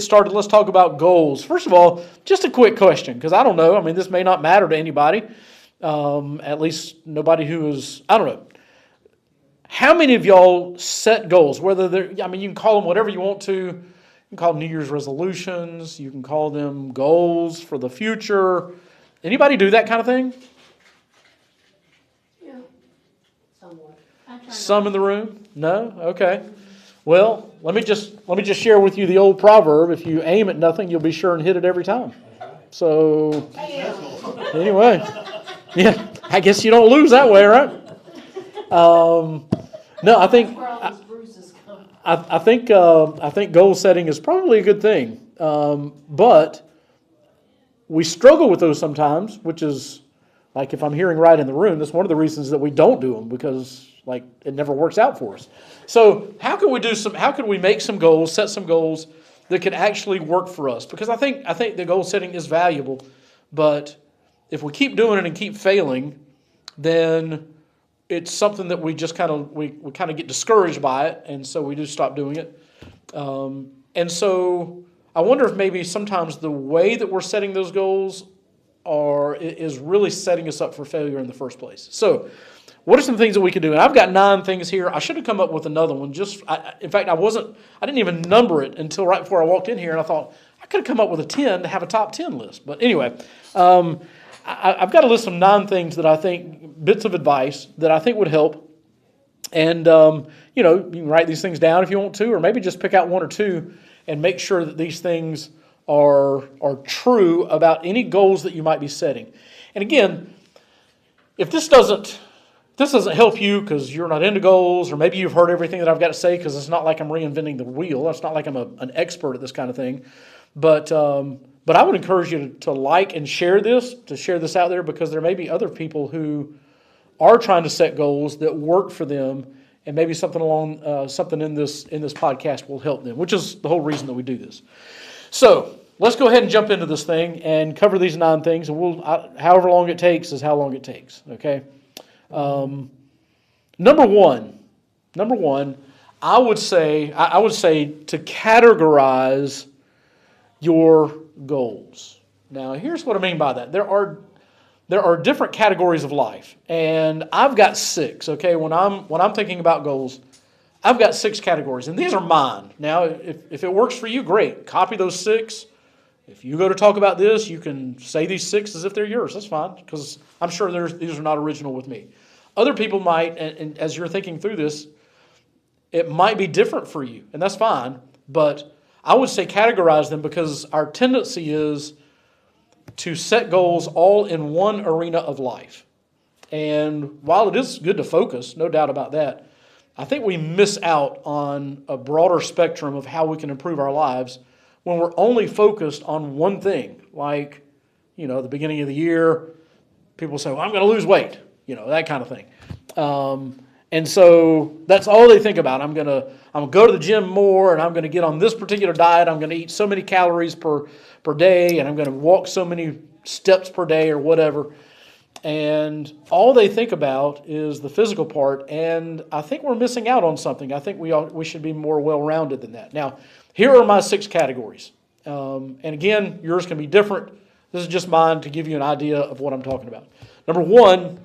Started, let's talk about goals. First of all, just a quick question, because I don't know. I mean, this may not matter to anybody, at least nobody who is, I don't know. How many of y'all set goals? Whether they're, I mean, you can call them whatever you want to. You can call them New Year's resolutions. You can call them goals for the future. Anybody do that kind of thing? Yeah, somewhat. Some in the room? No? Okay. Well, let me just share with you the old proverb: if you aim at nothing, you'll be sure and hit it every time. So, anyway, yeah, I guess you don't lose that way, right? No, I think I think goal setting is probably a good thing, but we struggle with those sometimes, which is like, if I'm hearing right in the room, that's one of the reasons that we don't do them, because like it never works out for us. So how can we make some goals, set some goals that can actually work for us? Because I think the goal setting is valuable, but if we keep doing it and keep failing, then it's something that we just kind of get discouraged by it, and so we do stop doing it. And so I wonder if maybe sometimes the way that we're setting those goals is really setting us up for failure in the first place. So what are some things that we could do? And I've got 9 things here. I should have come up with another one. In fact, I didn't even number it until right before I walked in here, and I thought I could have come up with a 10 to have a top 10 list. But anyway, I've got a list of 9 things that I think, bits of advice that I think would help. And, you can write these things down if you want to, or maybe just pick out 1 or 2 and make sure that these things are true about any goals that you might be setting. And again, if this doesn't help you because you're not into goals, or maybe you've heard everything that I've got to say, because it's not like I'm reinventing the wheel. It's not like I'm an expert at this kind of thing. But I would encourage you to like and share this out there, because there may be other people who are trying to set goals that work for them, and maybe something in this podcast will help them, which is the whole reason that we do this. So let's go ahead and jump into this thing and cover these 9 things, and however long it takes is how long it takes. Okay. Number one, I would say to categorize your goals. Now, here's what I mean by that. There are different categories of life, and I've got 6. Okay, when I'm thinking about goals, I've got 6 categories, and these are mine. Now, if it works for you, great. Copy those 6. If you go to talk about this, you can say these 6 as if they're yours. That's fine, because I'm sure these are not original with me. Other people might, and as you're thinking through this, it might be different for you, and that's fine. But I would say categorize them, because our tendency is to set goals all in one arena of life. And while it is good to focus, no doubt about that, I think we miss out on a broader spectrum of how we can improve our lives when we're only focused on one thing. Like, the beginning of the year, people say, well, I'm going to lose weight, that kind of thing. And so that's all they think about. I'm going to go to the gym more, and I'm going to get on this particular diet. I'm going to eat so many calories per day, and I'm going to walk so many steps per day or whatever. And all they think about is the physical part, and I think we're missing out on something. I think we should be more well-rounded than that. Now, here are my 6 categories. And again, yours can be different. This is just mine to give you an idea of what I'm talking about. Number 1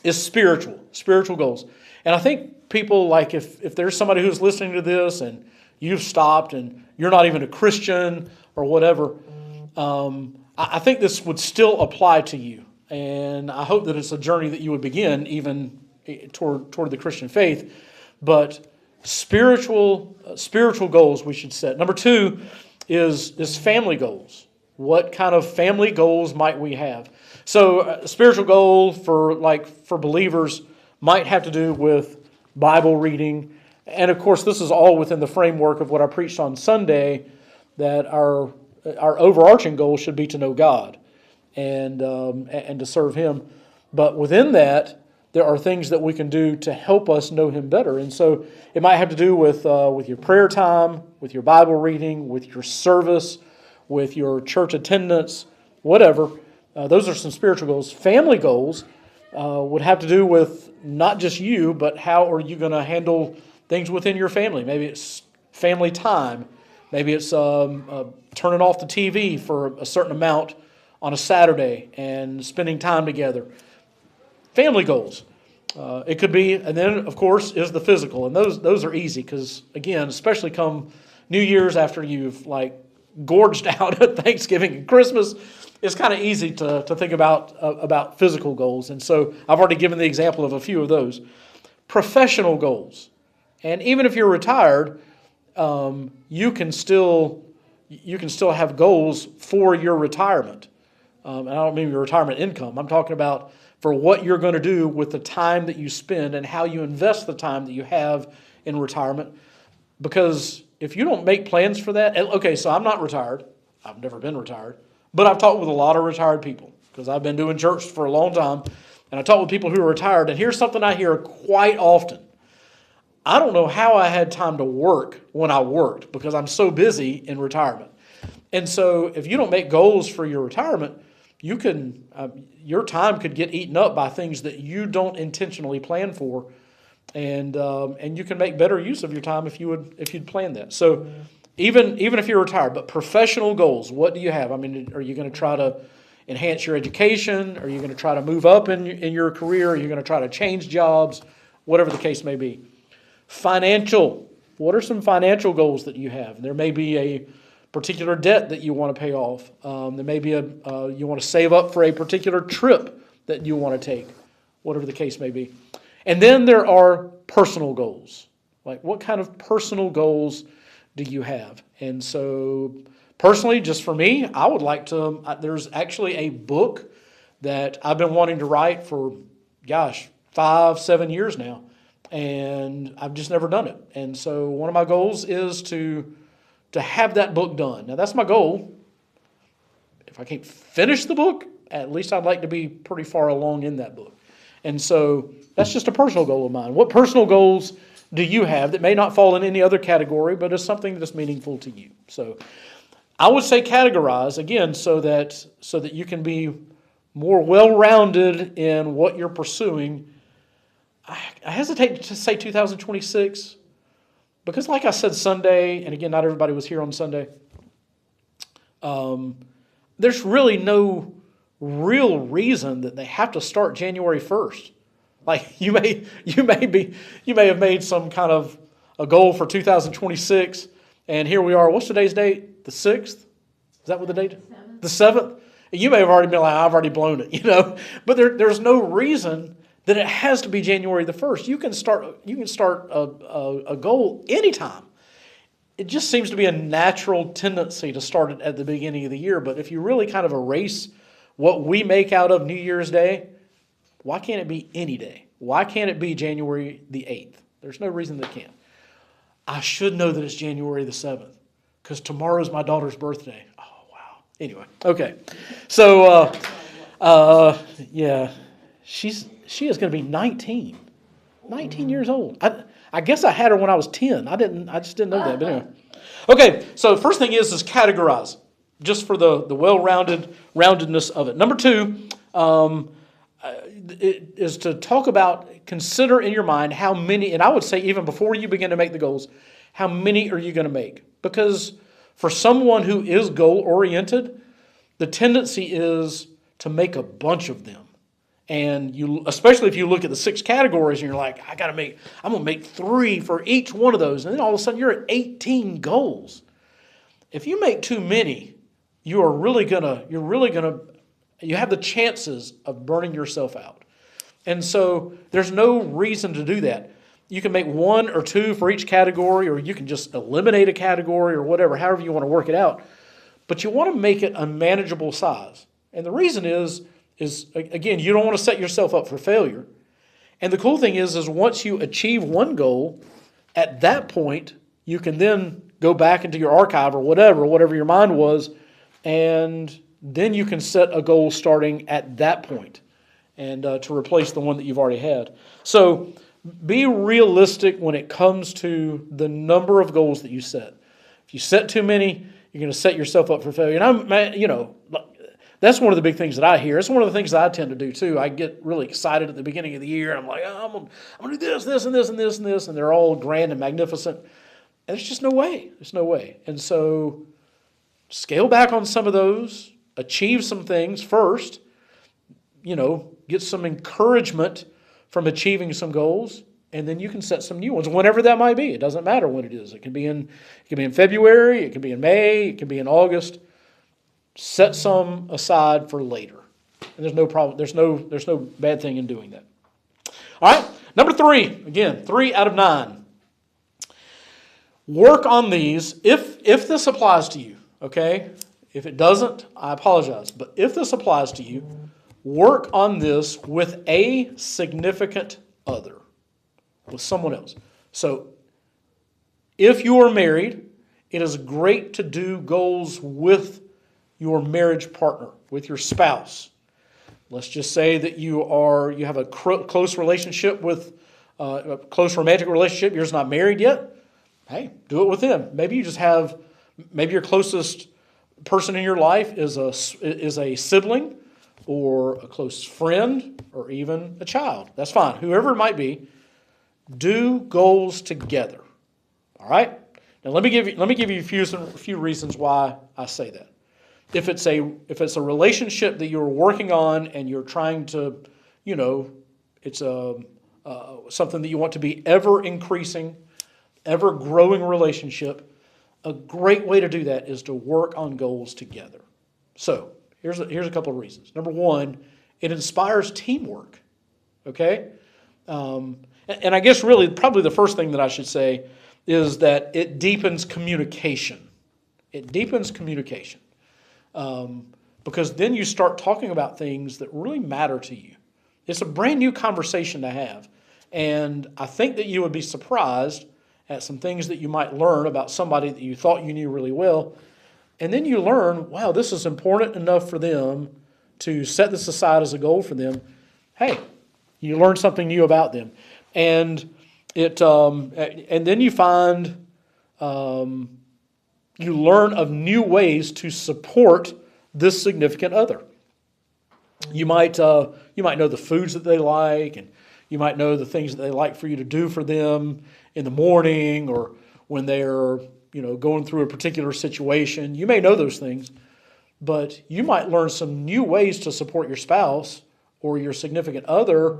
is spiritual goals. And I think people, like, if there's somebody who's listening to this and you've stopped and you're not even a Christian or whatever, I think this would still apply to you. And I hope that it's a journey that you would begin even toward the Christian faith. But spiritual goals we should set. Number 2 is family goals. What kind of family goals might we have? So a spiritual goal for believers might have to do with Bible reading. And of course, this is all within the framework of what I preached on Sunday, that our overarching goal should be to know God and to serve Him. But within that, there are things that we can do to help us know Him better. And so it might have to do with your prayer time, with your Bible reading, with your service, with your church attendance, whatever. Those are some spiritual goals. Family goals would have to do with not just you, but how are you going to handle things within your family. Maybe it's family time. Maybe it's turning off the TV for a certain amount on a Saturday and spending time together. Family goals. It could be, and then of course is the physical, and those are easy because again, especially come New Year's after you've like gorged out at Thanksgiving and Christmas, it's kind of easy to think about physical goals, and so I've already given the example of a few of those. Professional goals, and even if you're retired, you can still have goals for your retirement. And I don't mean your retirement income. I'm talking about for what you're going to do with the time that you spend and how you invest the time that you have in retirement. Because if you don't make plans for that, okay, so I'm not retired. I've never been retired. But I've talked with a lot of retired people because I've been doing church for a long time. And I talk with people who are retired. And here's something I hear quite often. I don't know how I had time to work when I worked because I'm so busy in retirement. And so if you don't make goals for your retirement, you can your time could get eaten up by things that you don't intentionally plan for, and you can make better use of your time if you'd plan that. So even if you're retired, but professional goals, what do you have? I mean, are you going to try to enhance your education? Are you going to try to move up in your career? Are you going to try to change jobs? Whatever the case may be. Financial. What are some financial goals that you have? There may be a particular debt that you want to pay off. There may be you want to save up for a particular trip that you want to take, whatever the case may be. And then there are personal goals. Like what kind of personal goals do you have? And so personally, just for me, I would like to, there's actually a book that I've been wanting to write for, 5-7 years now. And I've just never done it. And so one of my goals is to have that book done. Now that's my goal. If I can't finish the book, at least I'd like to be pretty far along in that book. And so that's just a personal goal of mine. What personal goals do you have that may not fall in any other category, but is something that's meaningful to you? So I would say categorize, again, so that you can be more well-rounded in what you're pursuing. I hesitate to say 2026 because, like I said Sunday, and again, not everybody was here on Sunday, there's really no real reason that they have to start January 1st. Like you may have made some kind of a goal for 2026, and here we are. What's today's date? The 6th? Is that what the date? The 7th? You may have already been like, I've already blown it, But there's no reason that it has to be January the 1st. You can start a goal anytime. It just seems to be a natural tendency to start it at the beginning of the year. But if you really kind of erase what we make out of New Year's Day, why can't it be any day? Why can't it be January the 8th? There's no reason that it can't. I should know that it's January the 7th because tomorrow's my daughter's birthday. Oh, wow. Anyway, okay. So, yeah, she is going to be 19 years old. I guess I had her when I was 10. I just didn't know that. But anyway. Okay, so the first thing is categorize, just for the roundedness of it. Number 2 is to talk about, consider in your mind how many, and I would say even before you begin to make the goals, how many are you going to make? Because for someone who is goal-oriented, the tendency is to make a bunch of them. And especially if you look at the 6 categories and you're like, I'm going to make 3 for each one of those. And then all of a sudden you're at 18 goals. If you make too many, you have the chances of burning yourself out. And so there's no reason to do that. You can make 1 or 2 for each category, or you can just eliminate a category or whatever, however you want to work it out. But you want to make it a manageable size. And the reason is again, you don't want to set yourself up for failure. And the cool thing is once you achieve one goal, at that point, you can then go back into your archive or whatever your mind was, and then you can set a goal starting at that point and to replace the one that you've already had. So be realistic when it comes to the number of goals that you set. If you set too many, you're going to set yourself up for failure. And that's one of the big things that I hear. It's one of the things that I tend to do too. I get really excited at the beginning of the year. And I'm like, I'm going to do this, and this, and this, and this, and they're all grand and magnificent. And there's just no way. There's no way. And so scale back on some of those, achieve some things first, get some encouragement from achieving some goals, and then you can set some new ones, whenever that might be. It doesn't matter when it is. It can be in February, it can be in May, it can be in August. Set some aside for later. And there's no problem. There's no bad thing in doing that. All right, number 3. Again, 3 out of 9. Work on these if this applies to you, okay? If it doesn't, I apologize. But if this applies to you, work on this with a significant other, with someone else. So if you are married, it is great to do goals with your marriage partner, with your spouse. Let's just say that you have a close relationship with a close romantic relationship. You're just not married yet. Hey, do it with them. Maybe your closest person in your life is a sibling or a close friend or even a child. That's fine. Whoever it might be, do goals together. All right? Now let me give you a few reasons why I say that. If it's a relationship that you're working on and you're trying to, it's something that you want to be ever increasing, ever growing relationship, a great way to do that is to work on goals together. So here's a couple of reasons. Number 1, it inspires teamwork. Okay, and I guess really probably the first thing that I should say is that it deepens communication. It deepens communication. Because then you start talking about things that really matter to you. It's a brand new conversation to have. And I think that you would be surprised at some things that you might learn about somebody that you thought you knew really well. And then you learn, wow, this is important enough for them to set this aside as a goal for them. Hey, you learn something new about them. And and then you find you learn of new ways to support this significant other. You might know the foods that they like, and you might know the things that they like for you to do for them in the morning or when they're going through a particular situation. You may know those things, but you might learn some new ways to support your spouse or your significant other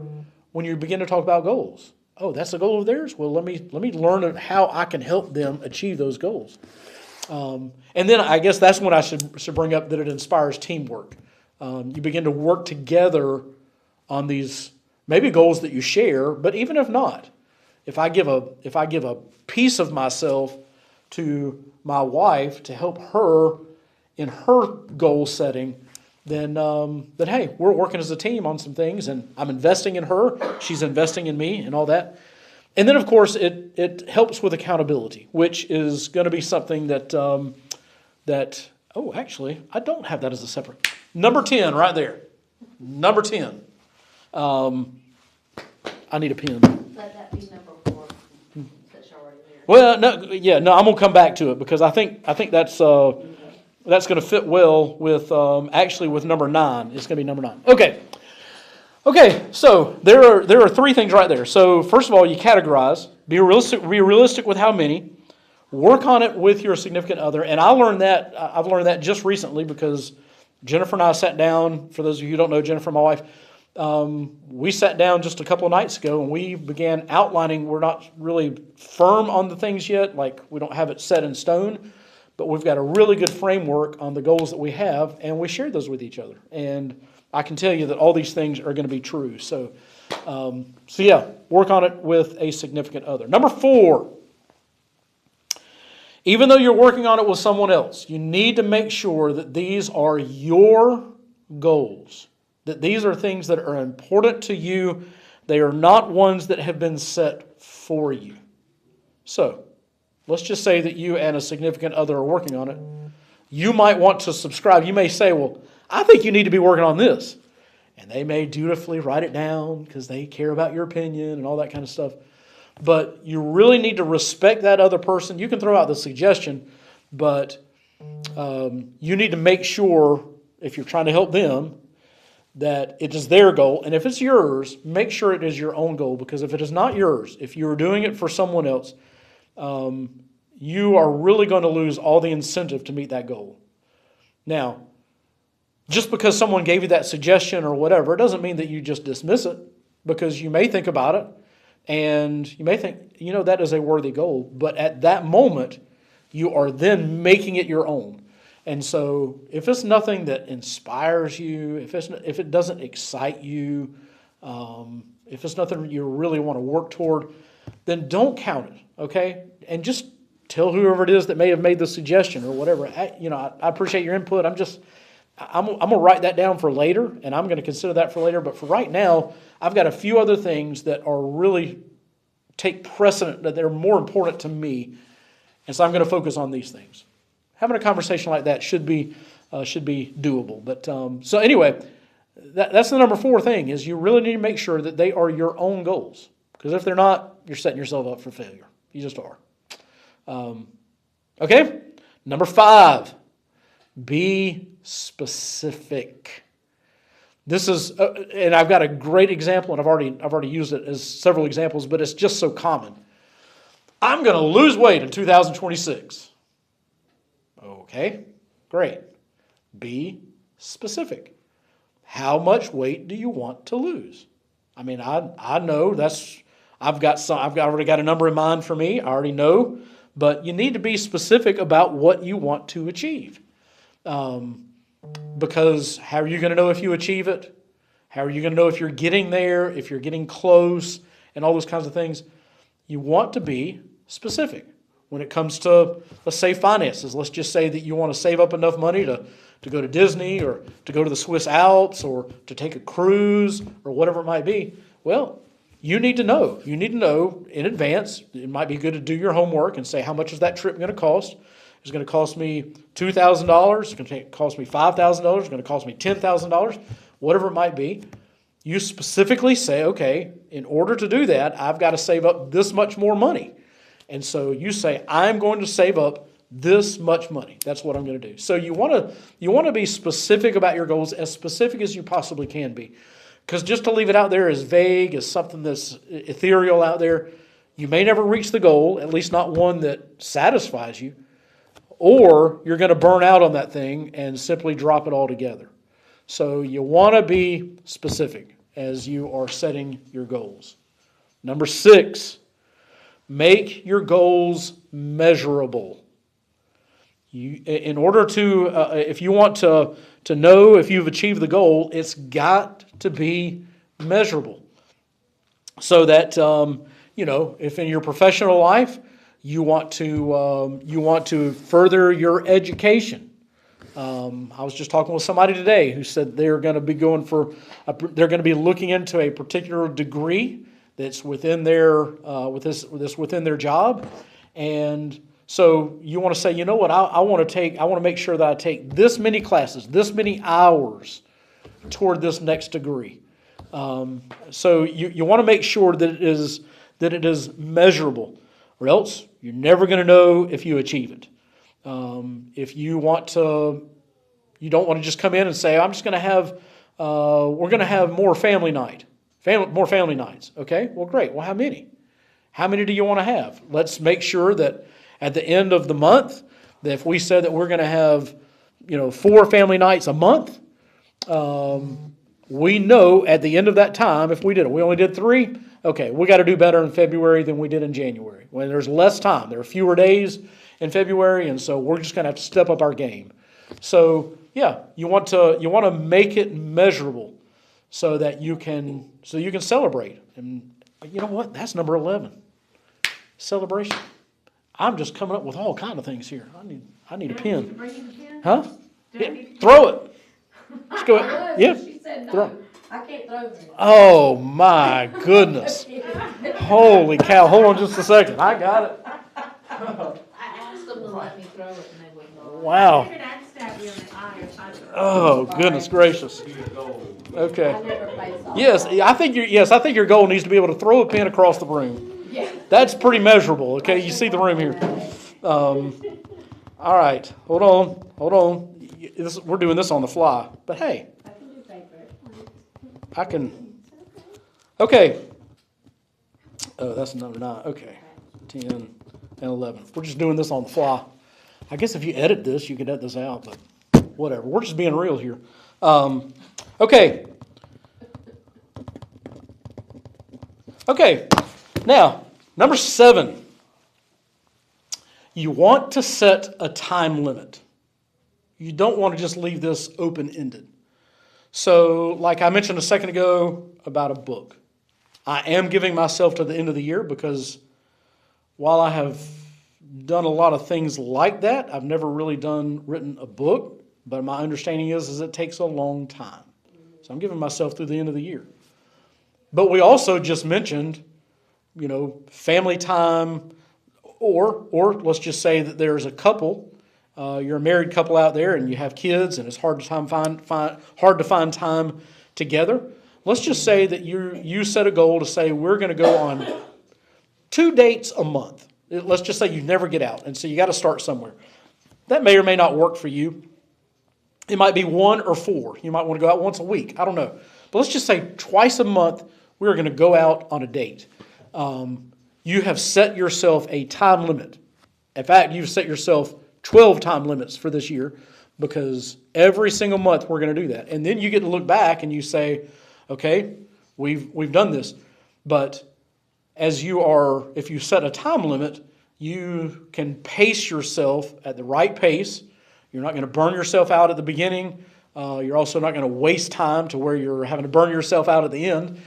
when you begin to talk about goals. Oh, that's a goal of theirs? Well, let me learn how I can help them achieve those goals. And then I guess that's when I should bring up that it inspires teamwork. You begin to work together on these maybe goals that you share, but even if not, if I give a piece of myself to my wife to help her in her goal setting, then hey, we're working as a team on some things, and I'm investing in her, she's investing in me, and all that. And then, of course, it helps with accountability, which is going to be something that actually, I don't have that as a separate. Number 10, right there. Number 10. I need a pen. Let that be number 4, since you're already there. Well, no, I'm going to come back to it because I think that's going to fit well with actually with number 9. It's going to be number 9. Okay, so there are 3 things right there. So first of all, you categorize. Be realistic with how many. Work on it with your significant other. And I've learned that just recently because Jennifer and I sat down. For those of you who don't know Jennifer, my wife, we sat down just a couple of nights ago and we began outlining. We're not really firm on the things yet, like we don't have it set in stone, but we've got a really good framework on the goals that we have, and we share those with each other. And I can tell you that all these things are going to be true. So yeah, work on it with a significant other. Number 4, even though you're working on it with someone else, you need to make sure that these are your goals, that these are things that are important to you. They are not ones that have been set for you. So let's just say that you and a significant other are working on it. You might want to subscribe. You may say, well, I think you need to be working on this. And they may dutifully write it down because they care about your opinion and all that kind of stuff. But you really need to respect that other person. You can throw out the suggestion, but you need to make sure, if you're trying to help them, that it is their goal. And if it's yours, make sure it is your own goal. Because if it is not yours, if you're doing it for someone else, you are really going to lose all the incentive to meet that goal. Now, just because someone gave you that suggestion or whatever, it doesn't mean that you just dismiss it, because you may think about it and you may think, that is a worthy goal. But at that moment, you are then making it your own. And so if it's nothing that inspires you, if it doesn't excite you, if it's nothing you really want to work toward, then don't count it, okay? And just tell whoever it is that may have made the suggestion or whatever. I appreciate your input. I'm going to write that down for later, and I'm going to consider that for later. But for right now, I've got a few other things that are really take precedent, that they're more important to me. And so I'm going to focus on these things. Having a conversation like that should be doable. But so anyway, that's the number 4 thing, is you really need to make sure that they are your own goals. Because if they're not, you're setting yourself up for failure. You just are. Okay? Number 5, be specific. This is, and I've got a great example, and I've already used it as several examples, but it's just so common. I'm going to lose weight in 2026. Okay, great. Be specific. How much weight do you want to lose? I mean, I know I've already got a number in mind for me. I already know, but you need to be specific about what you want to achieve. Because how are you going to know if you achieve it? How are you going to know if you're getting there, if you're getting close, and all those kinds of things? You want to be specific. When it comes to, let's say, finances, let's just say that you want to save up enough money to go to Disney, or to go to the Swiss Alps, or to take a cruise, or whatever it might be. Well, you need to know. You need to know in advance. It might be good to do your homework and say, how much is that trip going to cost? It's going to cost me $2,000. It's going to cost me $5,000. It's going to cost me $10,000. Whatever it might be. You specifically say, okay, in order to do that, I've got to save up this much more money. And so you say, I'm going to save up this much money. That's what I'm going to do. So you want to be specific about your goals, as specific as you possibly can be. Because just to leave it out there as vague, as something that's ethereal out there, you may never reach the goal, at least not one that satisfies you, or you're going to burn out on that thing and simply drop it altogether. So you want to be specific as you are setting your goals. Number 6, make your goals measurable. In order to, if you want to know if you've achieved the goal, it's got to be measurable. So that, if in your professional life you want to further your education. I was just talking with somebody today who said they're going to be they're going to be looking into a particular degree that's within their within their job, and so you want to say, you know what, I want to make sure that I take this many classes, this many hours toward this next degree. So you want to make sure that it is measurable, or else you're never going to know if you achieve it. If you don't want to just come in and say, I'm just going to have, we're going to have more family nights. Okay, well, great. Well, how many? How many do you want to have? Let's make sure that at the end of the month, that if we said that we're going to have, 4 family nights a month, we know at the end of that time, if we only did 3, okay, we got to do better in February than we did in January. When there's less time, there are fewer days in February, and so we're just going to have to step up our game. So yeah, you want to make it measurable so that you can celebrate. And you know what? That's number 11. Celebration. I'm just coming up with all kinds of things here. I need a pen. Huh? Yeah, throw it. Let's go ahead. Yeah. She said no. Throw. I can't throw it. Oh my goodness. Holy cow. Hold on just a second. I got it. I asked them to let me throw it and they wouldn't go. Wow. Maybe I'd stab you in the eye or something. Oh, goodness gracious. Okay. I never played softball. Yes, I think your goal needs to be able to throw a pin across the room. Yeah. That's pretty measurable, okay? You see the room here. All right. Hold on. We're doing this on the fly. But hey. I can do paper. I can. Okay. Oh, that's number 9. Okay. 10, and 11. We're just doing this on the fly. I guess if you edit this, you could edit this out, but whatever. We're just being real here. Okay. Okay. Now, number 7. You want to set a time limit. You don't want to just leave this open-ended. So, like I mentioned a second ago about a book, I am giving myself to the end of the year because while I have done a lot of things like that, I've never really written a book, but my understanding is it takes a long time. So I'm giving myself through the end of the year. But we also just mentioned, family time, or let's just say that there's a couple. You're a married couple out there and you have kids and it's hard to find time together. Let's just say that you set a goal to say we're going to go on 2 dates a month. Let's just say you never get out, and so you got to start somewhere. That may or may not work for you. It might be 1 or 4. You might want to go out once a week. I don't know. But let's just say twice a month we're going to go out on a date. You have set yourself a time limit. In fact, you've set yourself 12 time limits for this year because every single month we're going to do that. And then you get to look back and you say, okay, we've done this. But if you set a time limit, you can pace yourself at the right pace. You're not going to burn yourself out at the beginning. You're also not going to waste time to where you're having to burn yourself out at the end.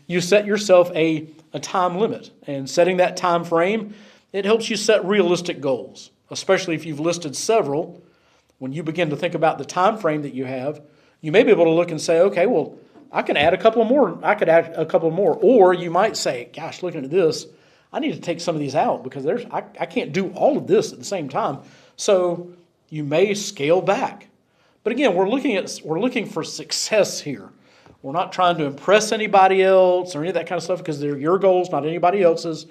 You set yourself a time limit. And setting that time frame, it helps you set realistic goals. Especially if you've listed several, when you begin to think about the time frame that you have, you may be able to look and say, okay, well, I can add a couple more. I could add a couple more. Or you might say, gosh, looking at this, I need to take some of these out because I can't do all of this at the same time. So you may scale back. But again, we're looking for success here. We're not trying to impress anybody else or any of that kind of stuff because they're your goals, not anybody else's.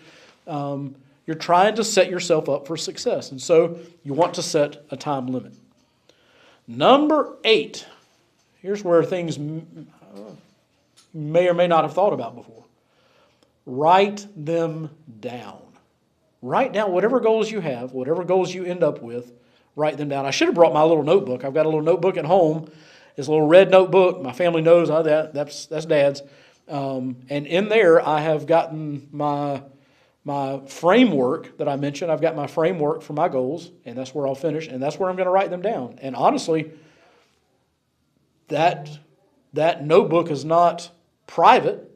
You're trying to set yourself up for success. And so you want to set a time limit. Number 8. Here's where things you may or may not have thought about before. Write them down. Write down whatever goals you have, whatever goals you end up with, write them down. I should have brought my little notebook. I've got a little notebook at home. It's a little red notebook. My family knows that's Dad's. And in there I have gotten my framework that I mentioned. I've got my framework for my goals, and that's where I'll finish, and that's where I'm going to write them down. And honestly, that notebook is not private,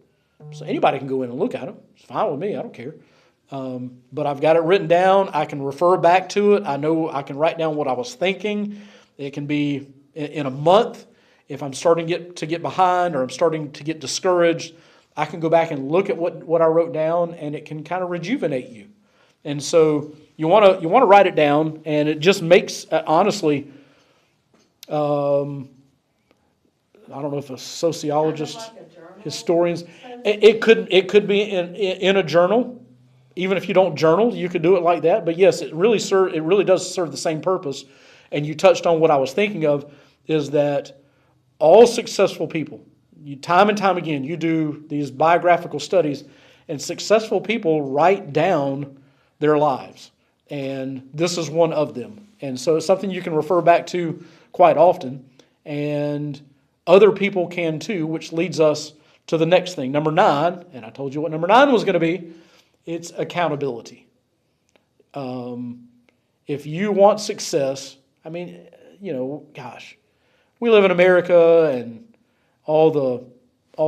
so anybody can go in and look at it. It's fine with me. I don't care. But I've got it written down. I can refer back to it. I know I can write down what I was thinking. It can be in a month. If I'm starting to get behind or I'm starting to get discouraged, I can go back and look at what I wrote down, and it can kind of rejuvenate you. And so you want to write it down, and it just makes honestly. I don't know if a sociologist, Like a journal? historians, it could be in a journal. Even if you don't journal, you could do it like that. But yes, it really does serve the same purpose. And you touched on what I was thinking of is that all successful people, time and time again, you do these biographical studies, and successful people write down their lives. And this is one of them. And so it's something you can refer back to quite often. And other people can too, which leads us to the next thing. Number 9, and I told you what number 9 was going to be, it's accountability. If you want success, gosh, we live in America, and all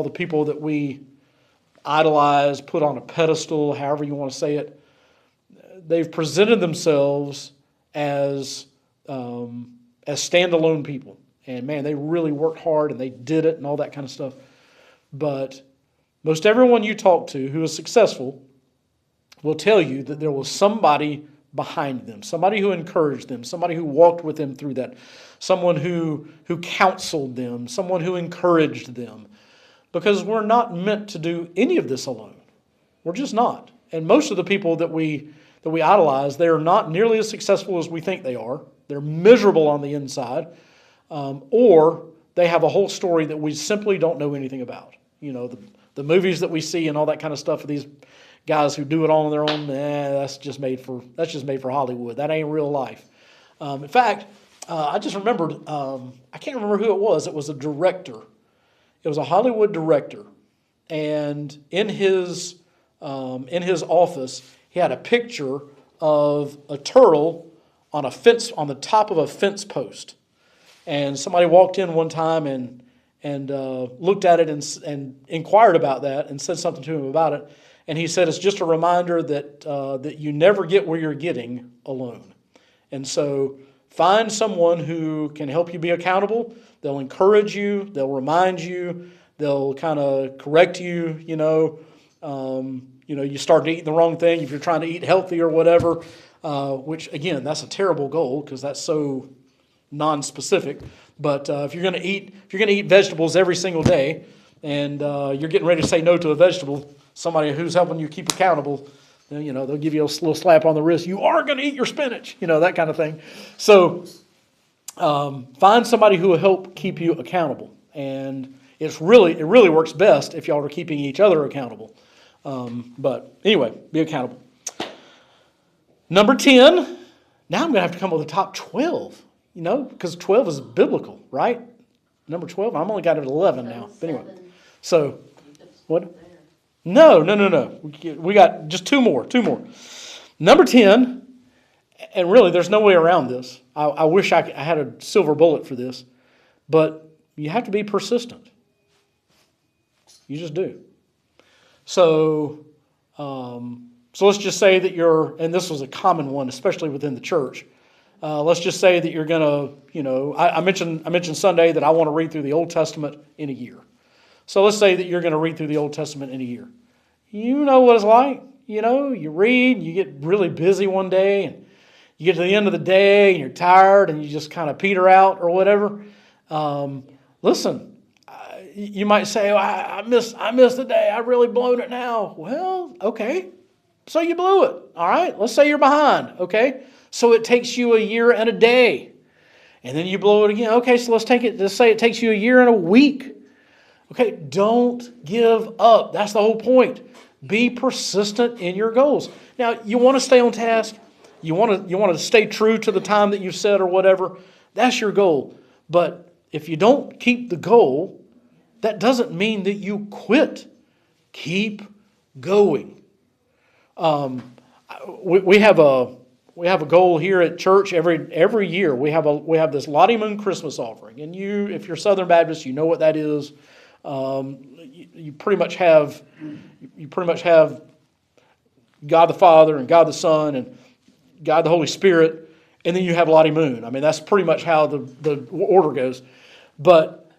the people that we idolize, put on a pedestal, however you want to say it, they've presented themselves as standalone people. And man, they really worked hard and they did it and all that kind of stuff. But most everyone you talk to who is successful will tell you that there was somebody behind them, somebody who encouraged them, somebody who walked with them through that, someone who counseled them, someone who encouraged them. Because we're not meant to do any of this alone. We're just not. And most of the people that we idolize, they are not nearly as successful as we think they are. They're miserable on the inside. Or they have a whole story that we simply don't know anything about. The movies that we see and all that kind of stuff of these guys who do it all on their own, that's just made for Hollywood. That ain't real life. In fact, I just remembered, I can't remember who it was. It was a director. It was a Hollywood director. And in his office, he had a picture of a turtle on a fence, on the top of a fence post. And somebody walked in one time and looked at it and inquired about that and said something to him about it. And he said, it's just a reminder that you never get where you're getting alone. And so find someone who can help you be accountable. They'll encourage you. They'll remind you. They'll kind of correct you. You start eating the wrong thing if you're trying to eat healthy or whatever. Which again, that's a terrible goal because that's so non-specific. But if you're going to eat vegetables every single day, and you're getting ready to say no to a vegetable, somebody who's helping you keep accountable, they'll give you a little slap on the wrist. You are going to eat your spinach, that kind of thing. So find somebody who will help keep you accountable, and it really works best if y'all are keeping each other accountable. But anyway, be accountable. Number 10. Now I'm going to have to come up with the top 12. Because 12 is biblical, right? Number 12. I'm only got it at 11 now. But anyway, so what? No. We got just two more. Number 10, and really there's no way around this. I wish I had a silver bullet for this, but you have to be persistent. You just do. So let's just say that and this was a common one, especially within the church. Let's just say that you're going to, I mentioned Sunday that I want to read through the Old Testament in a year. So let's say that you're going to read through the Old Testament in a year. You know what it's like. You read, you get really busy one day, and you get to the end of the day, and you're tired, and you just kind of peter out or whatever. Listen, you might say, oh, I missed the day. I really blown it now. Well, okay. So you blew it. All right. Let's say you're behind. Okay. So it takes you a year and a day. And then you blow it again. Okay, so let's say it takes you a year and a week. Okay, don't give up. That's the whole point. Be persistent in your goals. Now, you want to stay on task. You want to stay true to the time that you've set or whatever. That's your goal. But if you don't keep the goal, that doesn't mean that you quit. Keep going. We have a goal here at church every year. We have this Lottie Moon Christmas offering, and if you're Southern Baptist, you know what that is. You pretty much have God the Father and God the Son and God the Holy Spirit, and then you have Lottie Moon. I mean, that's pretty much how the order goes. But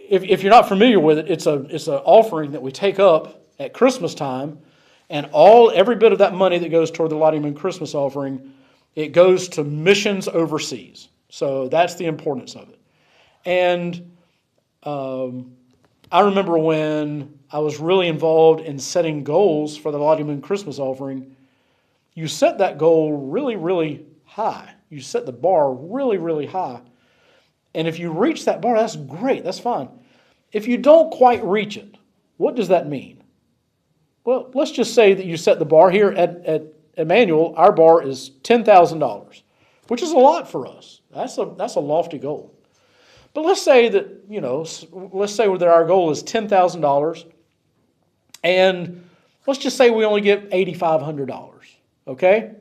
if you're not familiar with it, it's an offering that we take up at Christmas time. And every bit of that money that goes toward the Lottie Moon Christmas offering, it goes to missions overseas. So that's the importance of it. And I remember when I was really involved in setting goals for the Lottie Moon Christmas offering, you set that goal really, really high. You set the bar really, really high. And if you reach that bar, that's great. That's fine. If you don't quite reach it, what does that mean? Well, let's just say that you set the bar here at Emmanuel. Our bar is $10,000, which is a lot for us. That's a lofty goal. But let's say that that our goal is $10,000, and let's just say we only get $8,500. Okay.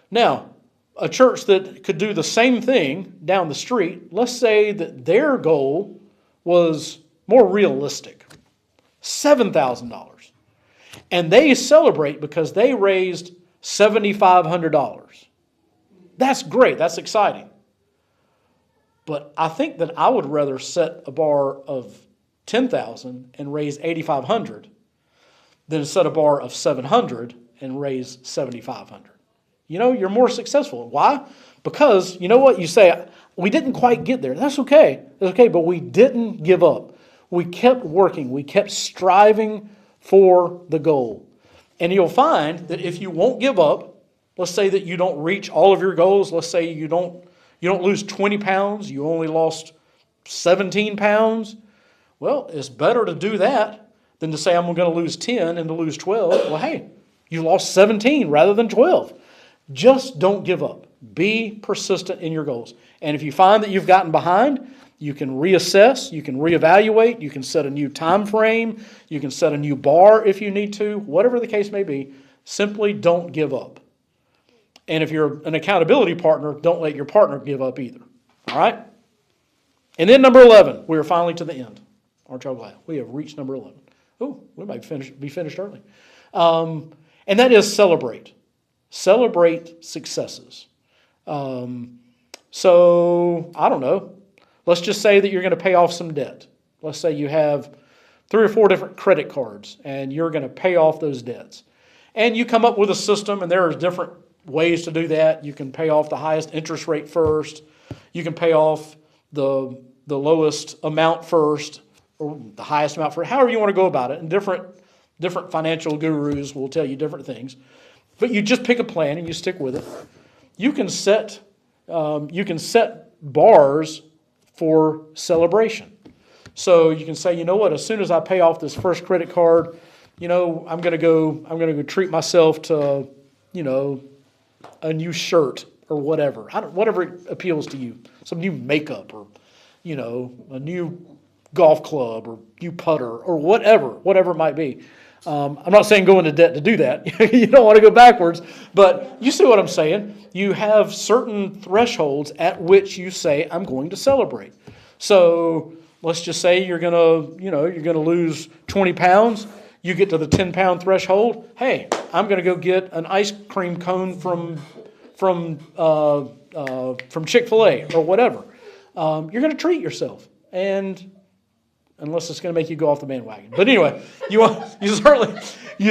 Now, a church that could do the same thing down the street, let's say that their goal was more realistic, $7,000. And they celebrate because they raised $7,500. That's great. That's exciting. But I think that I would rather set a bar of $10,000 and raise $8,500 than set a bar of $700 and raise $7,500. You're more successful. Why? Because you know what? You say, we didn't quite get there. That's okay. That's okay. But we didn't give up. We kept working. We kept striving for the goal. And you'll find that if you won't give up, let's say that you don't reach all of your goals. Let's say you don't lose 20 pounds. You only lost 17 pounds. Well, it's better to do that than to say I'm going to lose 10 and to lose 12. Well, hey, you lost 17 rather than 12. Just don't give up. Be persistent in your goals. And if you find that you've gotten behind, you can reassess, you can reevaluate, you can set a new time frame, you can set a new bar if you need to, whatever the case may be. Simply don't give up. And if you're an accountability partner, don't let your partner give up either. All right? And then number 11, we are finally to the end. Aren't y'all glad? We have reached number 11. Oh, we might be finished early. And that is celebrate. Celebrate successes. So, I don't know. Let's just say that you're going to pay off some debt. Let's say you have 3 or 4 different credit cards and you're going to pay off those debts. And you come up with a system, and there are different ways to do that. You can pay off the highest interest rate first. You can pay off the lowest amount first, or the highest amount first. However you want to go about it. And different financial gurus will tell you different things. But you just pick a plan and you stick with it. You can set bars for celebration. So you can say, you know what, as soon as I pay off this first credit card, I'm going to go treat myself to, a new shirt or whatever. Whatever appeals to you. Some new makeup or, a new golf club or new putter or whatever it might be. I'm not saying go into debt to do that. You don't want to go backwards, but you see what I'm saying. You have certain thresholds at which you say, I'm going to celebrate. So let's just say you're going to lose 20 pounds. You get to the 10-pound threshold. Hey, I'm going to go get an ice cream cone from Chick-fil-A or whatever. You're going to treat yourself, and unless it's going to make you go off the bandwagon. But anyway, you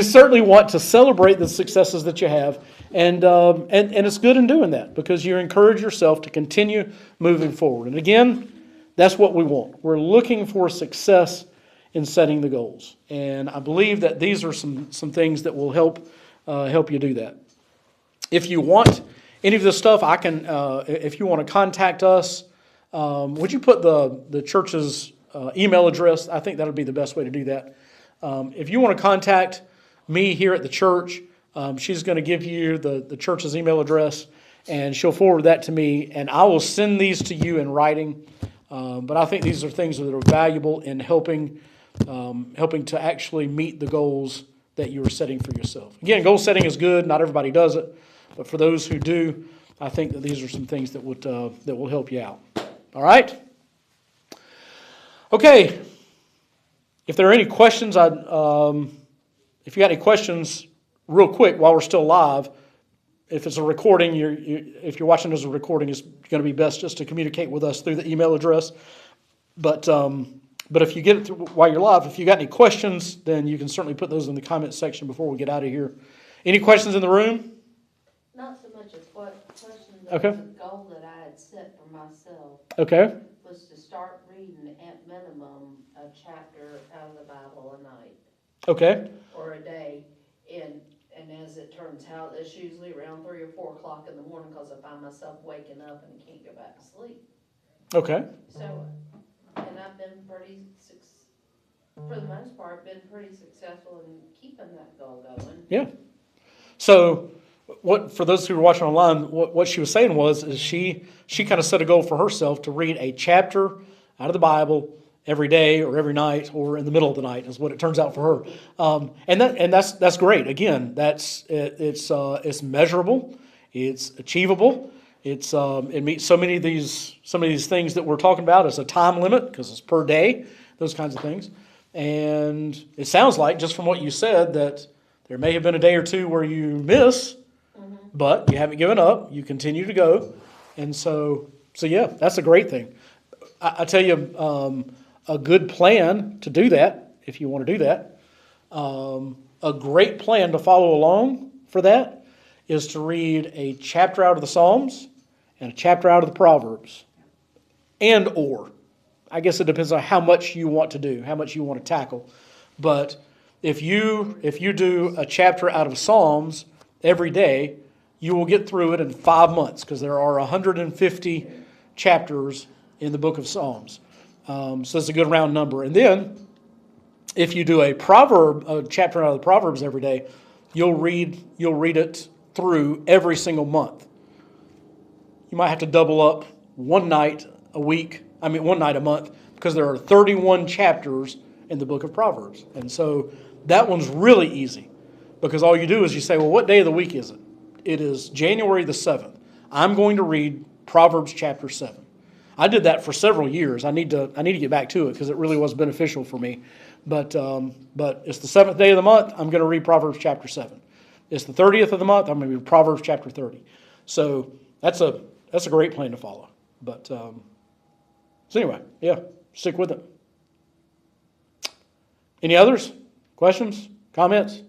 certainly want to celebrate the successes that you have, and it's good in doing that because you encourage yourself to continue moving forward. And again, that's what we want. We're looking for success in setting the goals, and I believe that these are some things that will help you do that. If you want any of this stuff, I can. If you want to contact us, would you put the church's email address? I think that would be the best way to do that. If you want to contact me here at the church, she's going to give you the church's email address, and she'll forward that to me, and I will send these to you in writing. But I think these are things that are valuable in helping to actually meet the goals that you are setting for yourself. Again, goal setting is good. Not everybody does it, but for those who do, I think that these are some things that will help you out. All right. Okay, if there are any questions, if you got any questions, real quick while we're still live, if it's a recording, if you're watching as a recording, it's going to be best just to communicate with us through the email address. But if you get it while you're live, if you got any questions, then you can certainly put those in the comment section before we get out of here. Any questions in the room? Not so much as questions. Okay. The goal that I had set for myself. Okay. Was to start reading at minimum a chapter out of the Bible a night. Okay. Or a day. And as it turns out, it's usually around 3 or 4 o'clock in the morning because I find myself waking up and can't go back to sleep. Okay. So, and I've been for the most part, been pretty successful in keeping that goal going. Yeah. So, for those who are watching online, what she was saying is she kind of set a goal for herself to read a chapter out of the Bible every day or every night or in the middle of the night is what it turns out for her. And that's great. Again, it's measurable, it's achievable. It meets so many of these things that we're talking about. It's a time limit because it's per day, those kinds of things. And it sounds like, just from what you said, that there may have been a day or two where you miss, but you haven't given up. You continue to go. And so yeah, that's a great thing. I tell you, a good plan to do that, if you want to do that, a great plan to follow along for that is to read a chapter out of the Psalms and a chapter out of the Proverbs. Or, I guess it depends on how much you want to do, how much you want to tackle. But if you do a chapter out of Psalms every day, you will get through it in 5 months because there are 150 chapters in the book of Psalms. So that's a good round number. And then if you do a chapter out of the Proverbs every day, you'll read it through every single month. You might have to double up one night a month, because there are 31 chapters in the book of Proverbs. And so that one's really easy, because all you do is you say, well, what day of the week is it? It is January the 7th. I'm going to read Proverbs chapter 7. I did that for several years. I need to get back to it because it really was beneficial for me. But it's the 7th day of the month. I'm going to read Proverbs chapter 7. It's the 30th of the month. I'm going to read Proverbs chapter 30. So that's a great plan to follow. But so anyway, yeah, stick with it. Any others? Questions? Comments?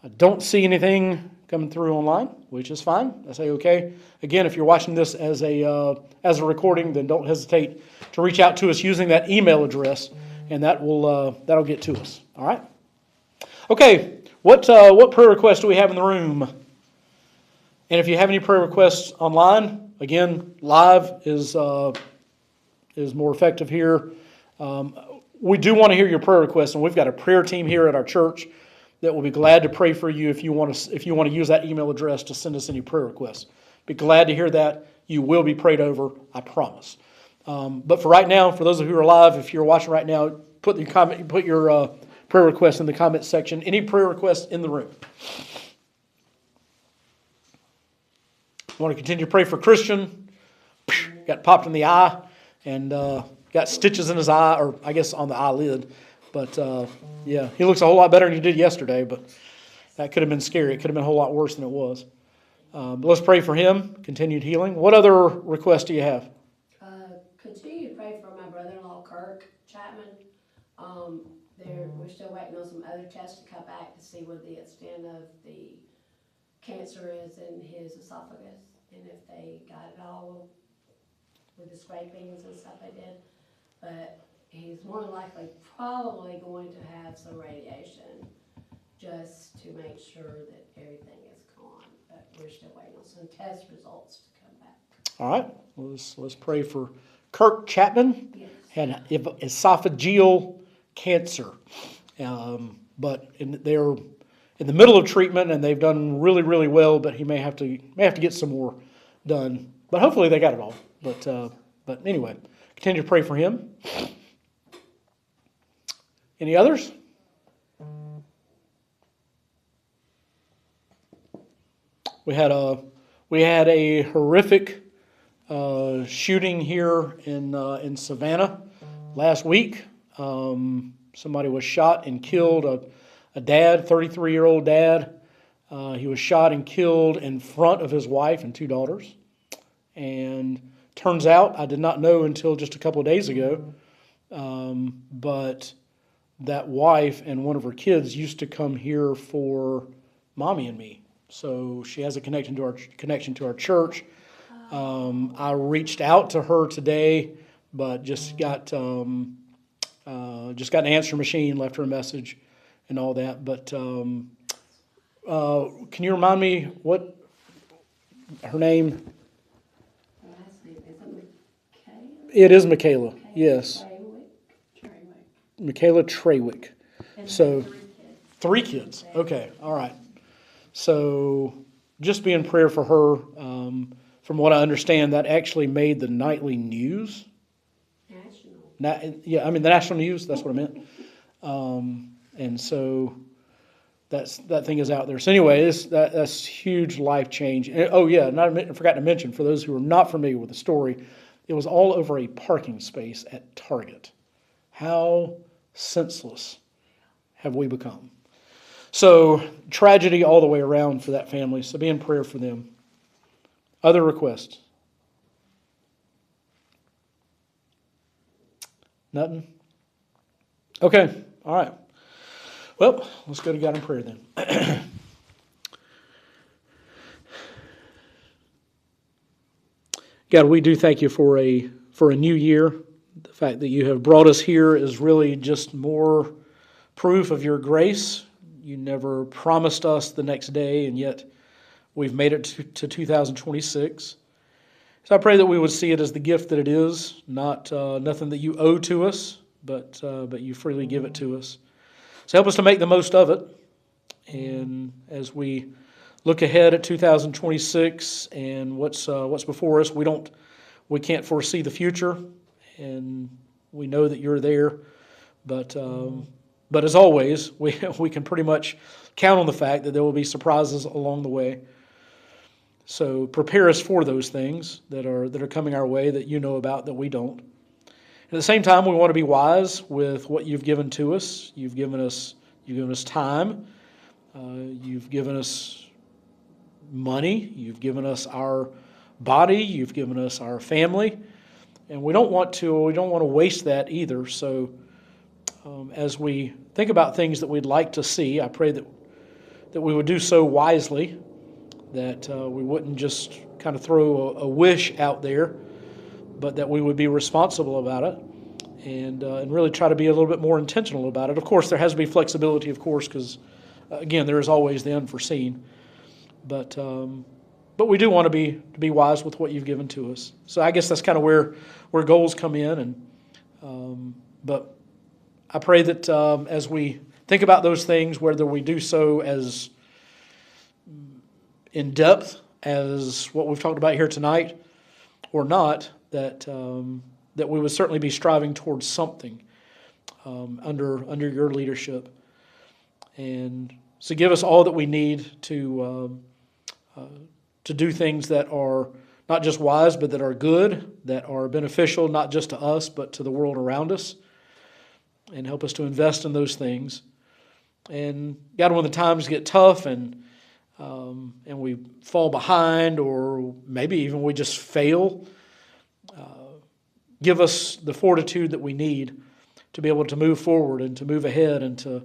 I don't see anything coming through online, which is fine. I say okay. Again, if you're watching this as a recording, then don't hesitate to reach out to us using that email address, and that'll get to us. All right. Okay. What prayer requests do we have in the room? And if you have any prayer requests online, again, live is more effective here. We do want to hear your prayer requests, and we've got a prayer team here at our church that will be glad to pray for you if you want to use that email address to send us any prayer requests. Be glad to hear that. You will be prayed over, I promise. But for right now, for those of you who are live, if you're watching right now, put your prayer requests in the comment section. Any prayer requests in the room? I want to continue to pray for Christian. Got popped in the eye and got stitches in his eye, or I guess on the eyelid. But yeah, he looks a whole lot better than he did yesterday, but that could have been scary. It could have been a whole lot worse than it was. But let's pray for him, continued healing. What other requests do you have? Continue to pray for my brother-in-law, Kirk Chapman. We're still waiting on some other tests to come back to see what the extent of the cancer is in his esophagus, and if they got it all with the scrapings and stuff they did. But he's more than likely probably going to have some radiation just to make sure that everything is gone. But we're still waiting on some test results to come back. All right, let's pray for Kirk Chapman. Yes. Had esophageal cancer, but they're in the middle of treatment, and they've done really, really well. But he may have to get some more done. But hopefully they got it all. But anyway, continue to pray for him. Any others? We had a horrific shooting here in Savannah last week. Somebody was shot and killed. A dad, 33-year-old dad. He was shot and killed in front of his wife and two daughters. And turns out, I did not know until just a couple of days ago, but that wife and one of her kids used to come here for Mommy and me. So she has a connection to our church. I reached out to her today, but just got an answer machine, left her a message and all that. But can you remind me what her name? Her last name is Michaela? It is Michaela, yes. Treywick. Michaela Treywick. And So 3 kids. 3 kids. Okay, all right. So just be in prayer for her. From what I understand, that actually made the nightly news. National. The national news. That's what I meant. And so that thing is out there. So anyway, that's huge life change. And, I forgot to mention, for those who are not familiar with the story, it was all over a parking space at Target. How senseless have we become? So tragedy all the way around for that family. So be in prayer for them. Other requests? Nothing? Okay. All right. Well, let's go to God in prayer then. God, we do thank you for a new year. The fact that you have brought us here is really just more proof of your grace. You never promised us the next day, and yet we've made it to 2026. So I pray that we would see it as the gift that it is, not nothing that you owe to us, but you freely give it to us. So help us to make the most of it. And as we look ahead at 2026 and what's before us, we can't foresee the future, and we know that you're there. But as always, we can pretty much count on the fact that there will be surprises along the way. So prepare us for those things that are coming our way that you know about that we don't. At the same time, we want to be wise with what you've given to us. You've given us time. You've given us money. You've given us our body. You've given us our family, and we don't want to waste that either. So, as we think about things that we'd like to see, I pray that we would do so wisely, that we wouldn't just kind of throw a wish out there, but that we would be responsible about it, and really try to be a little bit more intentional about it. Of course, there has to be flexibility, of course, because again, there is always the unforeseen. But we do want to be wise with what you've given to us. So I guess that's kind of where goals come in. But I pray that as we think about those things, whether we do so as in depth as what we've talked about here tonight or not, that we would certainly be striving towards something under your leadership. And so give us all that we need to do things that are not just wise, but that are good, that are beneficial not just to us, but to the world around us. And help us to invest in those things. And God, when the times get tough and we fall behind, or maybe even we just fail, give us the fortitude that we need to be able to move forward and to move ahead and to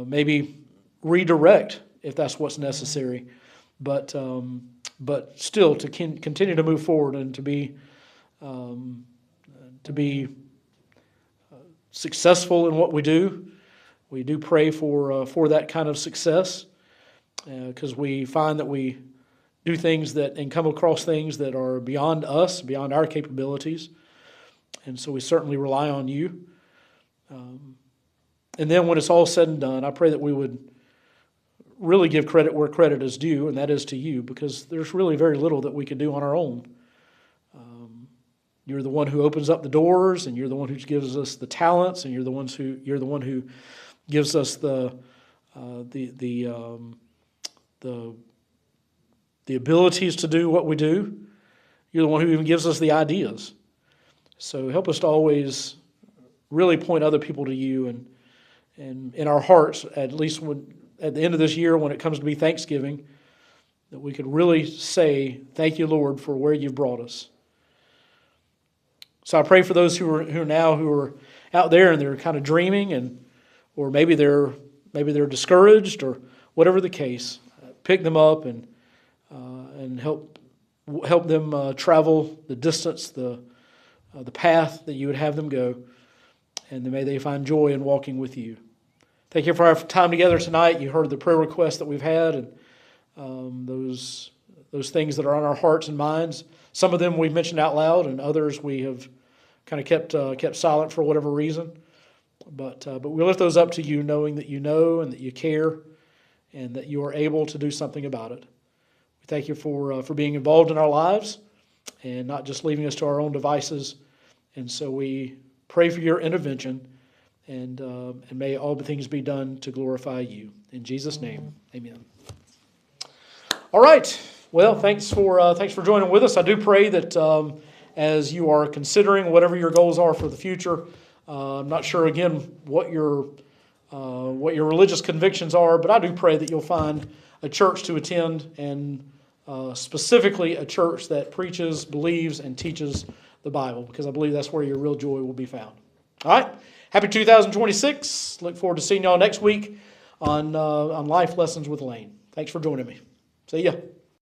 maybe redirect if that's what's necessary, but still to continue to move forward and to be successful in what we do. We do pray for that kind of success, because we find that we do things and come across things that are beyond us, beyond our capabilities, and so we certainly rely on you. And then when it's all said and done, I pray that we would really give credit where credit is due, and that is to you, because there's really very little that we can do on our own. You're the one who opens up the doors, and you're the one who gives us the talents, and you're the one who gives us the abilities to do what we do. You're the one who even gives us the ideas. So help us to always really point other people to you, and in our hearts, at least at the end of this year, when it comes to be Thanksgiving, that we could really say, thank you, Lord, for where you've brought us. So I pray for those who are out there and they're kind of dreaming, or maybe they're discouraged, or whatever the case. Pick them up and help them travel the distance, the path that you would have them go, and then may they find joy in walking with you. Thank you for our time together tonight. You heard the prayer requests that we've had, and those things that are on our hearts and minds. Some of them we've mentioned out loud, and others we have kind of kept silent for whatever reason. But we lift those up to you, knowing that you know and that you care, and that you are able to do something about it. We thank you for being involved in our lives and not just leaving us to our own devices. And so we pray for your intervention, and may all the things be done to glorify you. In Jesus' name, amen. All right. Well, thanks for joining with us. I do pray that as you are considering whatever your goals are for the future, I'm not sure again what your religious convictions are, but I do pray that you'll find a church to attend, and specifically a church that preaches, believes, and teaches the Bible, because I believe that's where your real joy will be found. All right. Happy 2026. Look forward to seeing y'all next week on Life Lessons with Lane. Thanks for joining me. See ya.